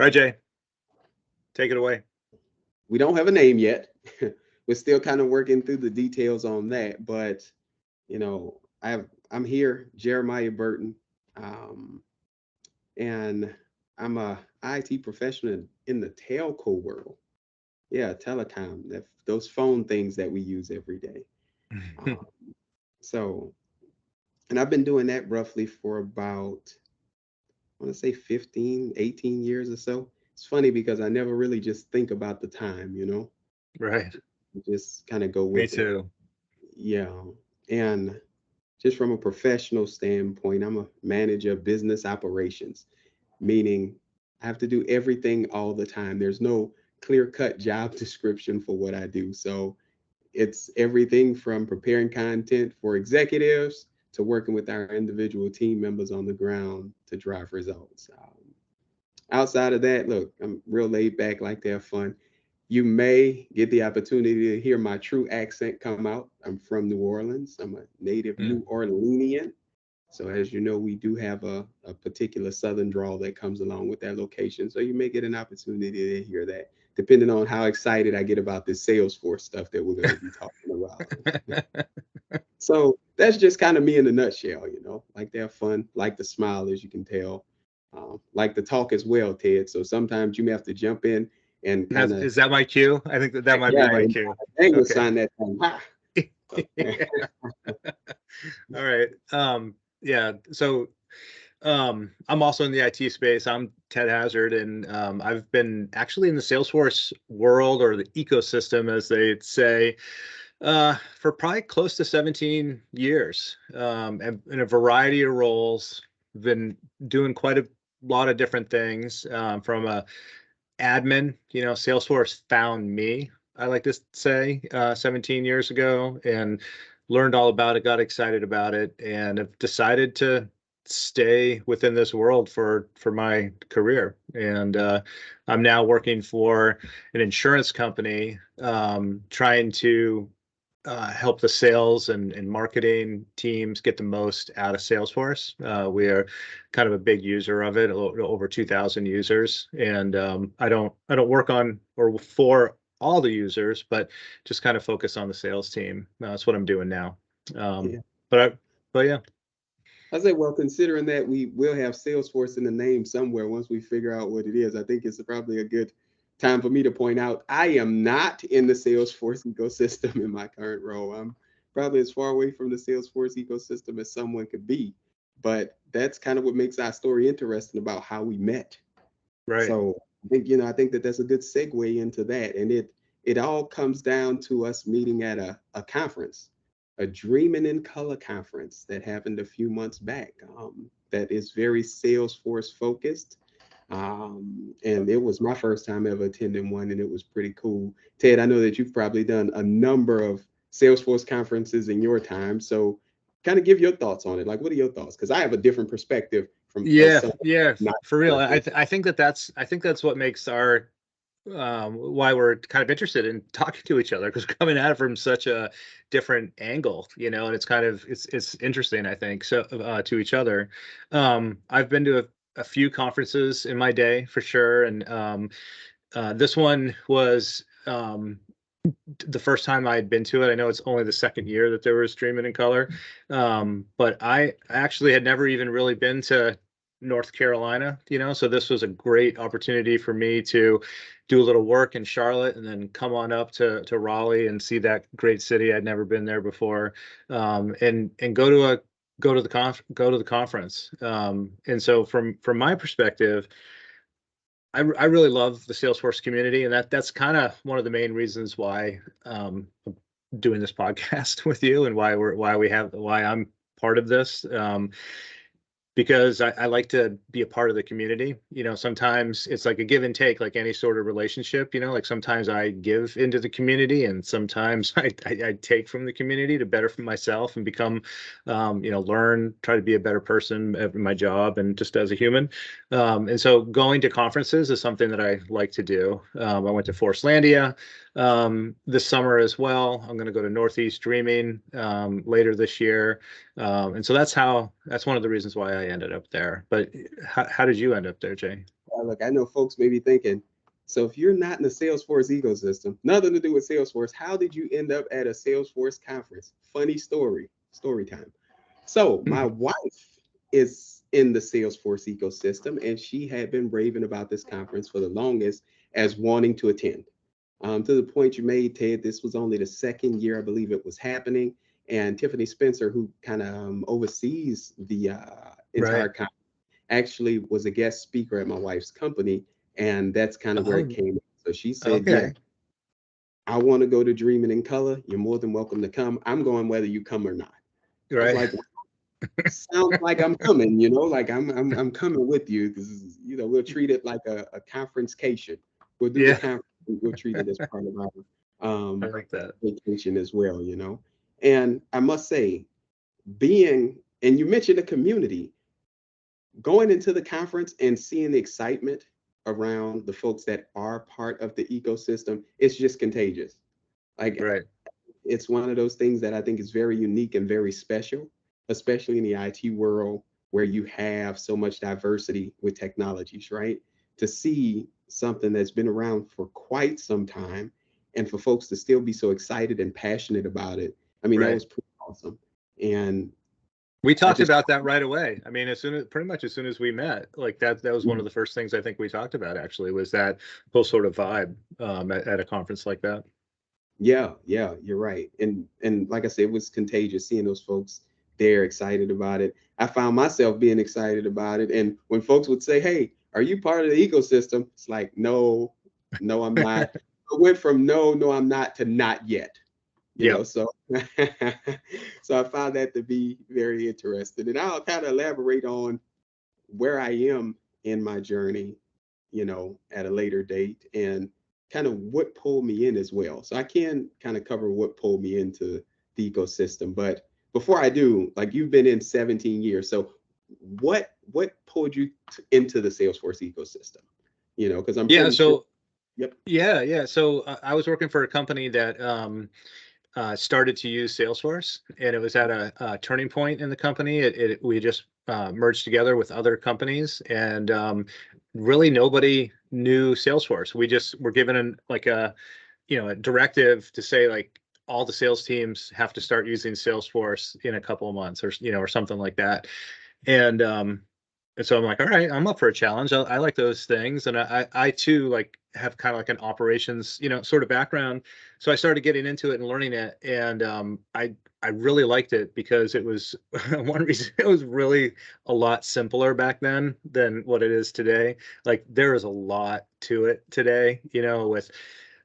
right, Jay, take it away. We don't have a name yet. We're still kind of working through the details on that, but I'm here, Jeremiah Burton, um, and I'm a IT professional in the telco world. Yeah, telecom, those phone things that we use every day. Um, so, and I've been doing that roughly for about, I want to say 15, 18 years or so. It's funny because I never really just think about the time. Right. Just kind of go Me with it. too. Yeah. And just from a professional standpoint, I'm a manager of business operations, meaning I have to do everything all the time. There's no clear cut job description for what I do. So it's everything from preparing content for executives to working with our individual team members on the ground to drive results. Outside of that, look, I'm real laid back, like to have fun. You may get the opportunity to hear my true accent come out. I'm from New Orleans. I'm a native Mm. New Orleanian. So as you know, we do have a particular Southern drawl that comes along with that location. So you may get an opportunity to hear that, depending on how excited I get about this Salesforce stuff that we're going to be talking about. So that's just kind of me in a nutshell, like to have fun, like to smile, as you can tell, like to talk as well, Ted. So sometimes you may have to jump in and kind of, Is that my cue? I think that might yeah, be my and cue. angle Okay. sign that thing. Ha! All right. Yeah. So I'm also in the IT space. I'm Ted Hazard, and I've been actually in the Salesforce world, or the ecosystem, as they say, for probably close to 17 years, and in a variety of roles. Been doing quite a lot of different things, from a admin. Salesforce found me, I like to say, 17 years ago, and learned all about it, got excited about it, and have decided to stay within this world for my career. And I'm now working for an insurance company, trying to help the sales and marketing teams get the most out of Salesforce. We are kind of a big user of it, over 2,000 users, and I don't work on or for all the users, but just kind of focus on the sales team. That's what I'm doing now. Um, Yeah. but I, but yeah. I say, well, considering that we will have Salesforce in the name somewhere once we figure out what it is, I think it's probably a good time for me to point out I am not in the Salesforce ecosystem in my current role. I'm probably as far away from the Salesforce ecosystem as someone could be. But that's kind of what makes our story interesting about how we met. Right. So I think that that's a good segue into that. And it all comes down to us meeting at a conference, a Dreamin' in Color conference that happened a few months back, that is very Salesforce focused. And it was my first time ever attending one, and it was pretty cool. Ted, I know that you've probably done a number of Salesforce conferences in your time. So kind of give your thoughts on it. Like, what are your thoughts? Because I have a different perspective from as Yeah, someone yeah, not for real. working. I think that's what makes our why we're kind of interested in talking to each other, because we're coming at it from such a different angle, and it's interesting, I think, so to each other. I've been to a few conferences in my day, for sure, and this one was the first time I had been to it. I know it's only the second year that there was Dreamin' in Color, but I actually had never even really been to North Carolina, so this was a great opportunity for me to do a little work in Charlotte and then come on up to Raleigh and see that great city. I'd never been there before, and go to the conference. And so from my perspective, I really love the Salesforce community, and that's kind of one of the main reasons why I'm doing this podcast with you, and why I'm part of this. Because I like to be a part of the community. Sometimes it's like a give and take, like any sort of relationship. Like sometimes I give into the community, and sometimes I take from the community to better for myself and become, learn, try to be a better person in my job and just as a human. And so going to conferences is something that I like to do. I went to Forcelandia this summer as well. I'm going to go to Northeast Dreaming later this year. And so that's one of the reasons why I ended up there. But how did you end up there, Jay? look, I know folks may be thinking, so if you're not in the Salesforce ecosystem, nothing to do with Salesforce, how did you end up at a Salesforce conference? Funny story time. So my wife is in the Salesforce ecosystem, and she had been raving about this conference for the longest as wanting to attend. To the point you made, Ted, this was only the second year I believe it was happening. And Tiffany Spencer, who kind of oversees the entire Right. conference, actually was a guest speaker at my wife's company. And that's kind of where it Oh, came. So she said, yeah, okay. I want to go to Dreamin' in Color. You're more than welcome to come. I'm going whether you come or not. I was Right. like, sounds like I'm coming, like I'm coming with you because we'll treat it like a conferencecation. We'll do the Yeah. conference. We'll treat it as part of our I um, like that. vacation as well. And I must say, and you mentioned the community, going into the conference and seeing the excitement around the folks that are part of the ecosystem, it's just contagious. Like Right. it's one of those things that I think is very unique and very special, especially in the IT world where you have so much diversity with technologies, right? To see something that's been around for quite some time and for folks to still be so excited and passionate about it. I mean, that Right. was pretty awesome. And We I talked just, about that right away. I mean, pretty much as soon as we met, like that was one of the first things I think we talked about actually was that whole sort of vibe at a conference like that. yeah, you're right. And like I said, it was contagious seeing those folks there excited about it. I found myself being excited about it. And when folks would say, "Hey, are you part of the ecosystem?" It's like, no, no, I'm not. I went from no, I'm not to not yet. Yep. So so I found that to be very interesting. And I'll kind of elaborate on where I am in my journey, at a later date and kind of what pulled me in as well. So I can kind of cover what pulled me into the ecosystem. But before I do, like you've been in 17 years. So what pulled you into the Salesforce ecosystem? Because I'm Yeah. pretty sure. So Yep. yeah. So I was working for a company that started to use Salesforce, and it was at a turning point in the company. We just merged together with other companies, and really nobody knew Salesforce. We just were given like a directive to say like all the sales teams have to start using Salesforce in a couple of months, or something like that. And so I'm like, all right, I'm up for a challenge. I like those things, and I too like have kind of like an operations, sort of background. So I started getting into it and learning it, and I really liked it because it was one reason it was really a lot simpler back then than what it is today. Like there is a lot to it today, with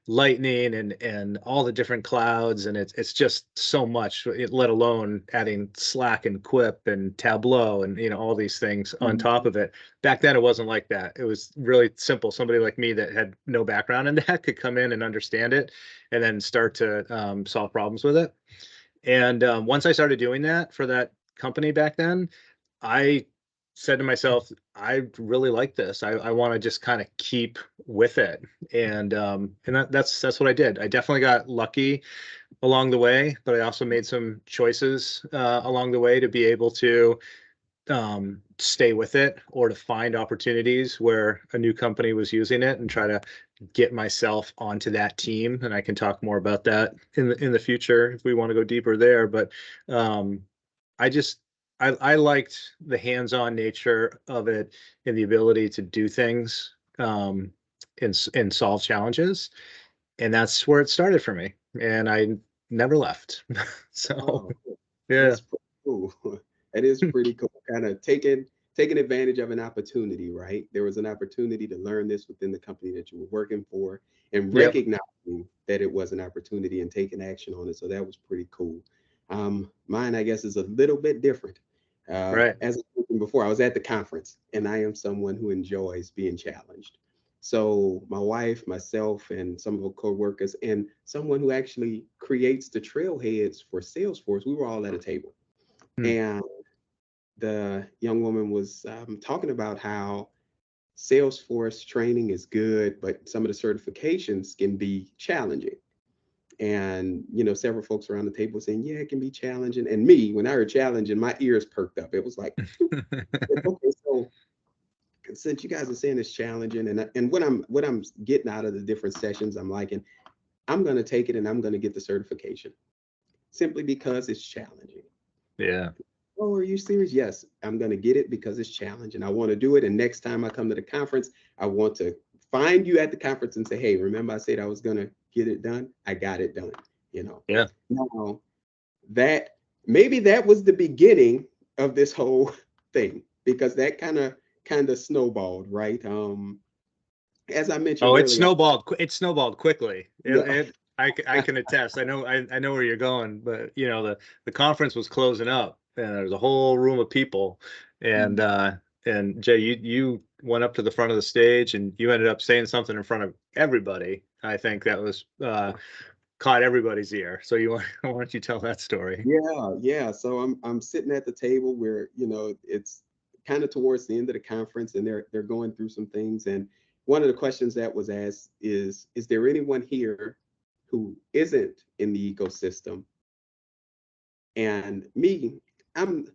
lightning and all the different clouds, and it's just so much, let alone adding Slack and Quip and Tableau and all these things on top Mhm. of it. Back then it wasn't like that. It was really simple. Somebody like me that had no background in that could come in and understand it and then start to solve problems with it. And once I started doing that for that company back then, I said to myself, I really like this. I want to just kind of keep with it. And that's what I did. I definitely got lucky along the way, but I also made some choices along the way to be able to stay with it or to find opportunities where a new company was using it and try to get myself onto that team. And I can talk more about that in the future if we want to go deeper there. But um, I just I liked the hands-on nature of it and the ability to do things and solve challenges. And that's where it started for me. And I never left. So Oh, yeah. that's pretty cool. That is pretty cool. Kind of taking advantage of an opportunity, right? There was an opportunity to learn this within the company that you were working for, and Yep. recognizing that it was an opportunity and taking action on it. So that was pretty cool. Mine, I guess, is a little bit different. Right. As I mentioned before, I was at the conference, and I am someone who enjoys being challenged. So my wife, myself, and some of our coworkers, and someone who actually creates the trailheads for Salesforce, we were all at a table. Hmm. And the young woman was talking about how Salesforce training is good, but some of the certifications can be challenging. And several folks around the table saying, "Yeah, it can be challenging." And me, when I heard challenging, my ears perked up. It was like, okay, so since you guys are saying it's challenging, and what I'm getting out of the different sessions, I'm liking, I'm going to take it and I'm going to get the certification simply because it's challenging. Yeah. Oh, are you serious? Yes, I'm going to get it because it's challenging. I want to do it. And next time I come to the conference, I want to find you at the conference and say, hey, remember I said I was going to get it done? I got it done. You know, Yeah. now that maybe that was the beginning of this whole thing, because that kind of snowballed, right? As I mentioned Oh, it earlier, snowballed. It snowballed quickly. yeah. I can attest. I know where you're going, but you know the conference was closing up, and there was a whole room of people, and Jay, you went up to the front of the stage, and you ended up saying something in front of everybody. I think that was caught everybody's ear. So why don't you tell that story? Yeah. So I'm sitting at the table where, it's kind of towards the end of the conference, and they're going through some things. And one of the questions that was asked is there anyone here who isn't in the ecosystem? And me, I'm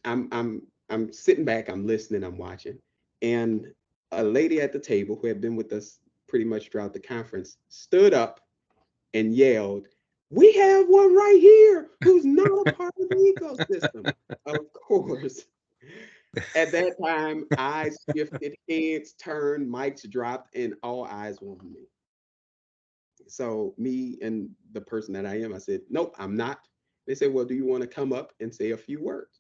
I'm I'm sitting back, I'm listening, I'm watching. And a lady at the table who had been with us pretty much throughout the conference stood up and yelled, we have one right here who's not a part of the ecosystem. Of course, at that time, eyes shifted, heads turned, mics dropped, and all eyes were on me. So me and the person that I am, I said, nope, I'm not. They said, well, do you want to come up and say a few words?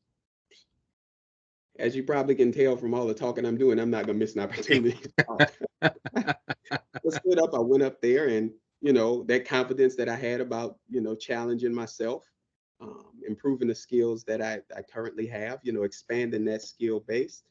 As you probably can tell from all the talking I'm doing, I'm not going to miss an opportunity to talk. I stood up, I went up there, and that confidence that I had about challenging myself, improving the skills that I currently have, expanding that skill base,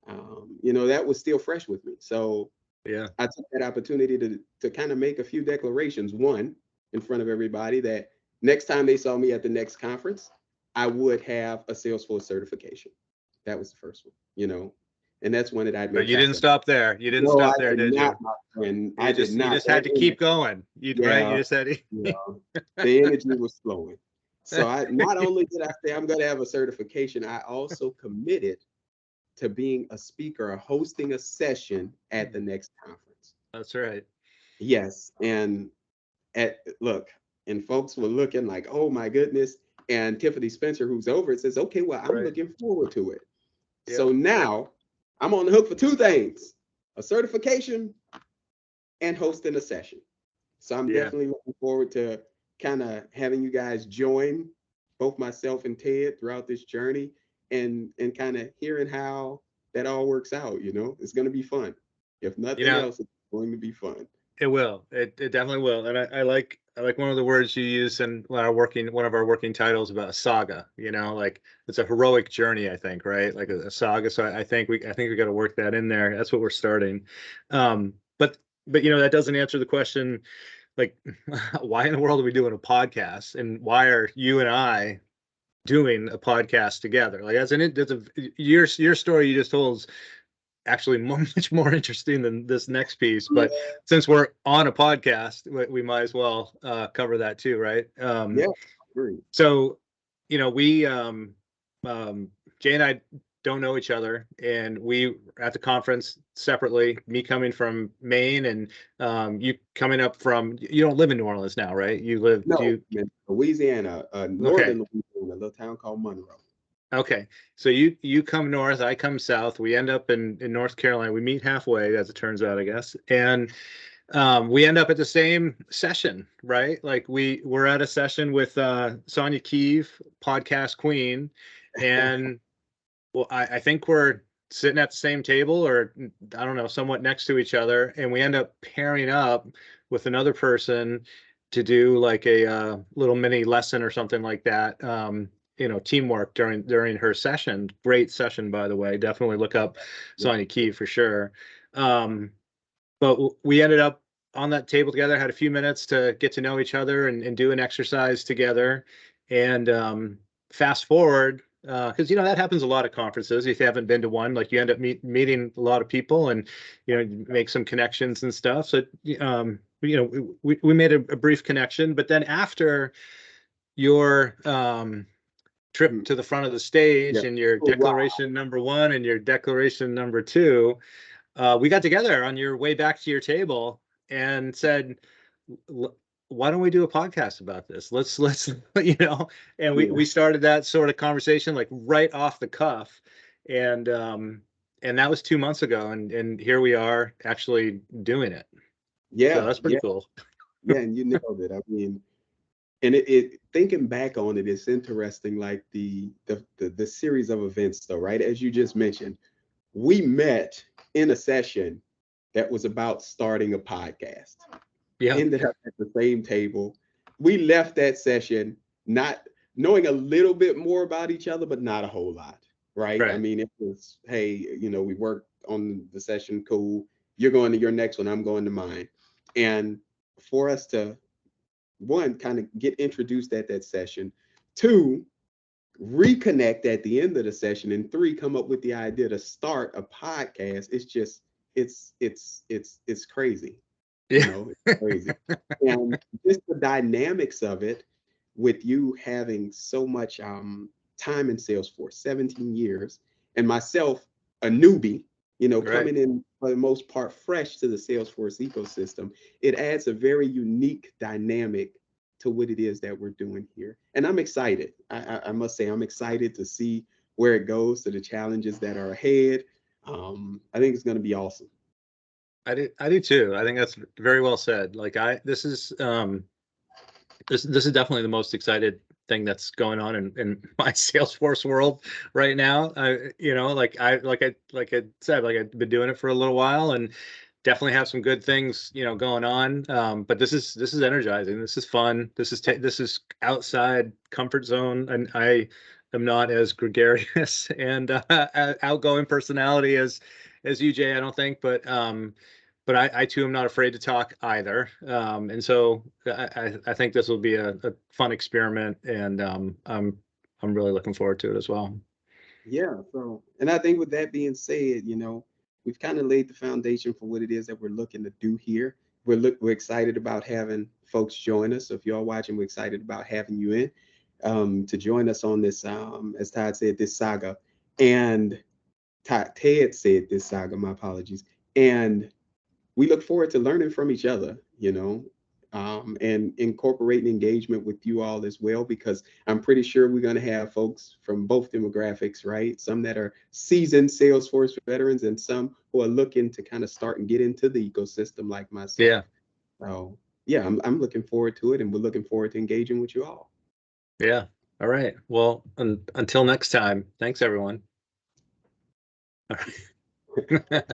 that was still fresh with me. So Yeah. I took that opportunity to kind of make a few declarations. One, in front of everybody, that next time they saw me at the next conference, I would have a Salesforce certification. That was the first one, and that's one that I'd But made you didn't factor. stop there. You didn't No, I stop there, did did not, you? my friend. I did You not. just had to keep going. You right? Yeah, You just had to. yeah. The energy was flowing. So I not only did I say I'm going to have a certification, I also committed to being a speaker or hosting a session at the next conference. That's right. Yes, and look, and folks were looking like, oh my goodness. And Tiffany Spencer, who's over it, says, okay, well, I'm Right. looking forward to it. Yep. So now I'm on the hook for two things: a certification and hosting a session. So I'm Yeah. definitely looking forward to kind of having you guys join both myself and Ted throughout this journey, and kind of hearing how that all works out. It's going to be fun. If You nothing know, else, it's going to be fun. it will. It definitely will. And I like one of the words you use in one of our working titles about saga. Like it's a heroic journey. I think, right? Like a saga. So I think we got to work that in there. That's what we're starting. Um, but that doesn't answer the question. Like, why in the world are we doing a podcast, and why are you and I doing a podcast together? Like that's your story you just told is actually much more interesting than this next piece. But since we're on a podcast, we might as well cover that too, right? Yeah, agree. So, we Jay and I don't know each other, and we at the conference separately. Me coming from Maine, and you coming up from. You don't live in New Orleans now, right? You live. Do No, you? I'm in Louisiana, Okay. northern Louisiana, a little town called Monroe. Okay, so you come north, I come south. We end up in North Carolina. We meet halfway, as it turns out, I guess, and we end up at the same session, right? Like we're at a session with Sonia Keeve, podcast queen, and well, I think we're sitting at the same table, or I don't know, somewhat next to each other, and we end up pairing up with another person to do like a little mini lesson or something like that. Teamwork during her session. Great session, by the way. Definitely look up Yeah, Sonia Key for sure. But we ended up on that table together, had a few minutes to get to know each other and do an exercise together. And fast forward, because that happens a lot of conferences. If you haven't been to one, like you end up meeting a lot of people, and make some connections and stuff. So we made a brief connection, but then after your trip to the front of the stage Yeah. and your Oh, wow. declaration number 1 and your declaration number 2, we got together on your way back to your table and said, why don't we do a podcast about this? Let's and Yeah. we started that sort of conversation like right off the cuff. And that was 2 months ago, and here we are actually doing it. So Yeah. that's pretty Yeah. cool. Yeah. And you nailed it. I mean, and it thinking back on it, it's interesting, like the series of events though, right? As you just mentioned, we met in a session that was about starting a podcast. Yeah. Ended up at the same table. We left that session not knowing a little bit more about each other, but not a whole lot, right? I Right. mean, it was, hey, we worked on the session, cool. You're going to your next one, I'm going to mine. And for us to, one, kind of get introduced at that session, two, reconnect at the end of the session, and three, come up with the idea to start a podcast. It's just, it's crazy. Yeah. It's crazy. And just the dynamics of it, with you having so much time in Salesforce, 17 years, and myself, a newbie, Right. coming in for the most part fresh to the Salesforce ecosystem, it adds a very unique dynamic to what it is that we're doing here. And I'm excited. I must say, I'm excited to see where it goes, to the challenges that are ahead. I think it's going to be awesome. I do too. I think that's very well said. Like this is definitely the most excited thing that's going on in my Salesforce world right now. Like I said, like I've been doing it for a little while and definitely have some good things, going on. But this is energizing. This is fun. This is outside comfort zone, and I am not as gregarious and outgoing personality as you, Jay, I don't think, but I too am not afraid to talk either. And so I think this will be a fun experiment, and I'm really looking forward to it as well. Yeah. So, and I think with that being said, we've kind of laid the foundation for what it is that we're looking to do here. We're excited about having folks join us. So if you're watching, we're excited about having you in to join us on this, as Todd said, this saga. And Ted said this saga, my apologies. And we look forward to learning from each other, and incorporating engagement with you all as well, because I'm pretty sure we're going to have folks from both demographics, right? Some that are seasoned Salesforce veterans and some who are looking to kind of start and get into the ecosystem like Yeah. myself. So, yeah, I'm looking forward to it, and we're looking forward to engaging with you all. Yeah. All right. Well, until next time, thanks everyone. All right.